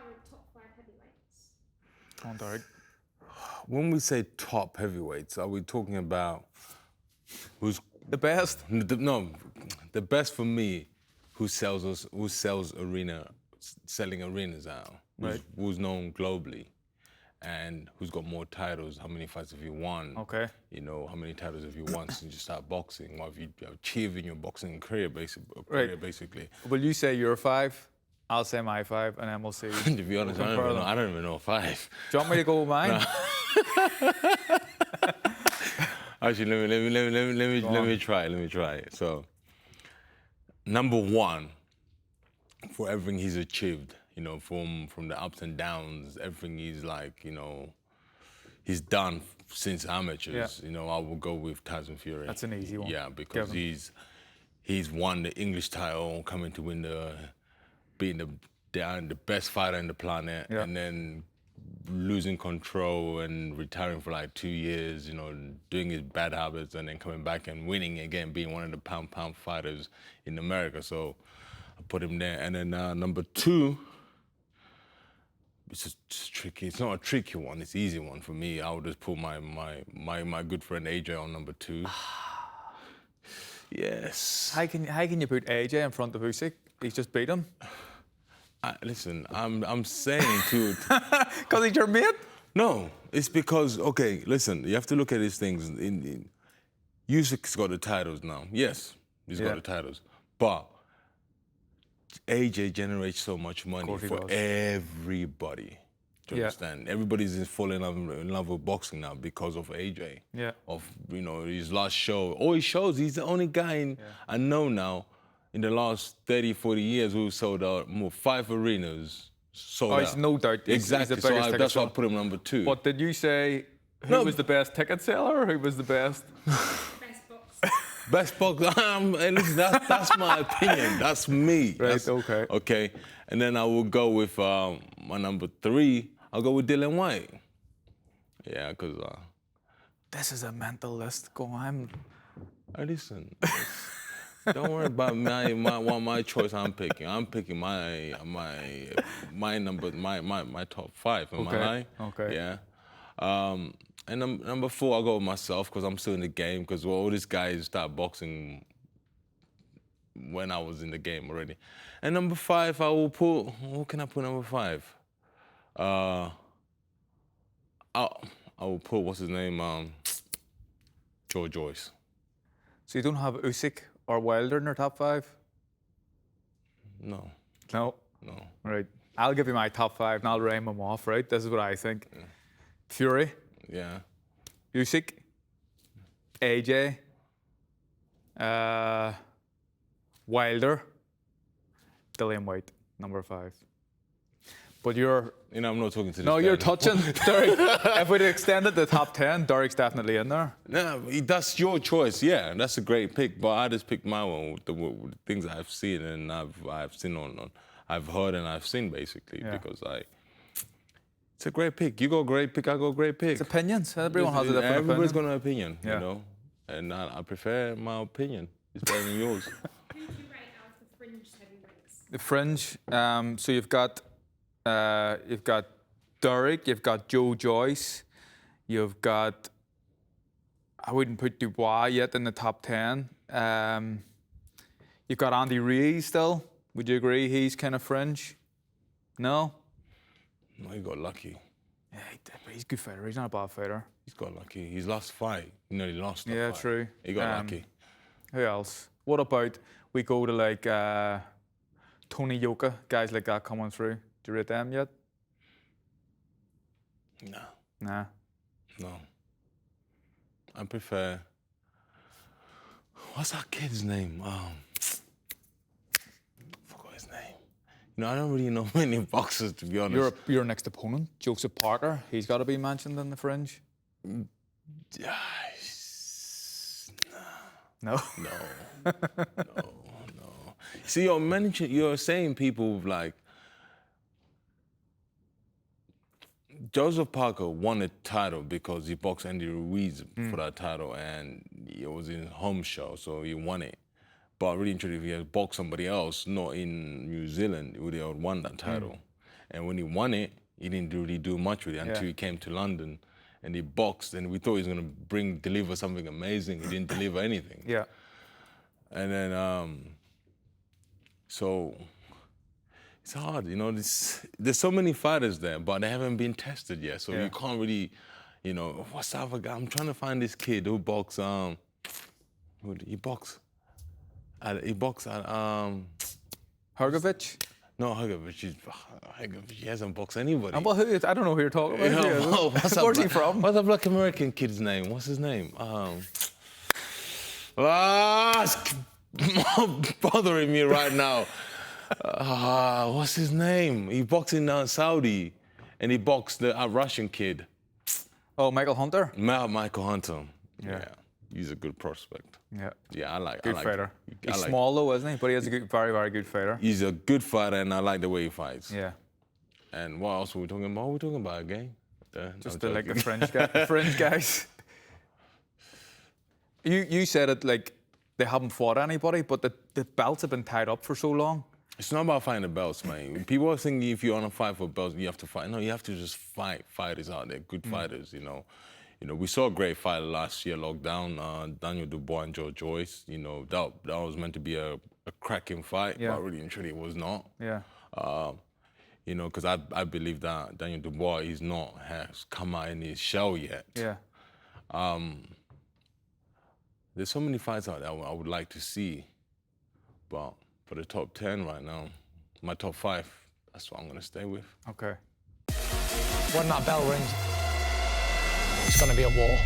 current top 5 heavyweights? Come on, Derek. When we say top heavyweights, are we talking about who's The best? no, the best for me, selling arenas out, Right. who's known globally, and who's got more titles? How many fights have you won? Okay. You know, how many titles have you won since you start boxing? What have you achieved in your boxing career, basically? Will you say your 5? I'll say my 5, and then we'll see. To be honest, I don't even know 5. Do you want me to go with mine? No. Actually, let me try. So, number 1, for everything he's achieved, you know, from the ups and downs, everything he's he's done since amateurs. Yeah. You know, I will go with Tyson Fury. That's an easy one. Yeah, because he's won the English title, coming to win being the best fighter in the planet, yeah. and then losing control and retiring for like 2 years, you know, doing his bad habits and then coming back and winning again, being one of the pound fighters in America. So I put him there. And then number 2, it's just tricky. It's not a tricky one, it's an easy one for me. I would just put my good friend AJ on number 2. Yes. How can you put AJ in front of Usyk? He's just beat him. Listen, I'm saying to... Because he's your mate? No, it's because, okay, listen, you have to look at these things. Usyk's got the titles now. Yes, he's got the titles. But AJ generates so much money for everybody. Do you understand? Everybody's falling in love with boxing now because of AJ. Yeah. Of, you know, his last show. All he shows, he's the only guy I know now in the last 30, 40 years who sold out more 5 arenas. He's no doubt. Exactly. He's the biggest That's why I put him number 2. But did you say who was the best ticket seller or who was the best? Best boxer. Best boxer. Listen, that's my opinion. That's me. Right. Okay. Okay. And then I will go with my number 3. I'll go with Dylan White. Yeah, because. This is a mental list. Go on. Listen. Don't worry about my choice. I'm picking my top 5. Am I right? Okay. Yeah. And number 4, I'll go with myself because I'm still in the game. Because all these guys start boxing when I was in the game already. And number 5, I will put. Who can I put number 5? I will put what's his name? Joe Joyce. So you don't have Usyk or Wilder in your top 5? No. No? No. Right. I'll give you my top 5 and I'll rhyme them off, right? This is what I think. Yeah. Fury. Yeah. Usyk. AJ. Wilder. Dillian White, number 5. But you're... You know, I'm not talking to this No, guy. you're touching. Derek, if we'd extended the top 10, Derek's definitely in there. No, that's your choice. Yeah, that's a great pick. But I just picked my one with the things I've seen and I've seen I've heard and I've seen basically because it's a great pick. You go great pick, I go great pick. It's opinions. Everyone has a different opinion. Everybody's got an opinion, you know. And I prefer my opinion. It's better than yours. Who do you rate out of the fringe heavyweights? The fringe. So you've got Derek, you've got Joe Joyce, you've got, I wouldn't put Dubois yet in the top 10. You've got Andy Ruiz still. Would you agree he's kind of fringe? No? No, he got lucky. Yeah, he did, but he's a good fighter. He's not a bad fighter. He's got lucky. His last fight, he nearly lost. Yeah, fight. True. He got lucky. Who else? What about we go to like Tony Yoka, guys like that coming through? Do you rate them yet? No. Nah. No. I prefer. What's that kid's name? Forgot his name. You know, I don't really know many boxers, to be honest. Your next opponent, Joseph Parker. He's got to be mentioned in the fringe. No. No. No. See, you're saying people like Joseph Parker won a title because he boxed Andy Ruiz for that title, and it was in his home show, so he won it. But really, if he had boxed somebody else, not in New Zealand, he would have won that title. And when he won it, he didn't really do much with it until he came to London and he boxed, and we thought he was going to deliver something amazing. He didn't deliver anything. Yeah. And then, so it's hard, you know. There's so many fighters there, but they haven't been tested yet. So you can't really, you know, what's the other guy? I'm trying to find this kid who boxed. He boxed at Hergovich? No, Hergovich he hasn't boxed anybody. Well, I don't know who you're talking about. Yeah, Where's he from? What's the black American kid's name? What's his name? It's bothering me right now. What's his name? He boxed in Saudi, and he boxed the Russian kid. Oh, Michael Hunter? Michael Hunter. Yeah. He's a good prospect. Yeah. Yeah, I like. Good fighter. He's like, small though, isn't he? But he is a good, very, very good fighter. He's a good fighter, and I like the way he fights. Yeah. And what else were we talking about? What were we talking about again? Just the French guys. You said it like they haven't fought anybody, but the belts have been tied up for so long. It's not about fighting the belts, man. People are thinking if you want to fight for belts, you have to fight. No, you have to just fight fighters out there, good fighters, you know. You know, we saw a great fight last year, lockdown, Daniel Dubois and Joe Joyce. You know, that was meant to be a cracking fight, but really and truly it was not. Yeah. You know, because I believe that Daniel Dubois has come out in his shell yet. Yeah. There's so many fights out there I would like to see, but for the top 10 right now, my top 5, that's what I'm going to stay with. Okay. When that bell rings, it's going to be a war.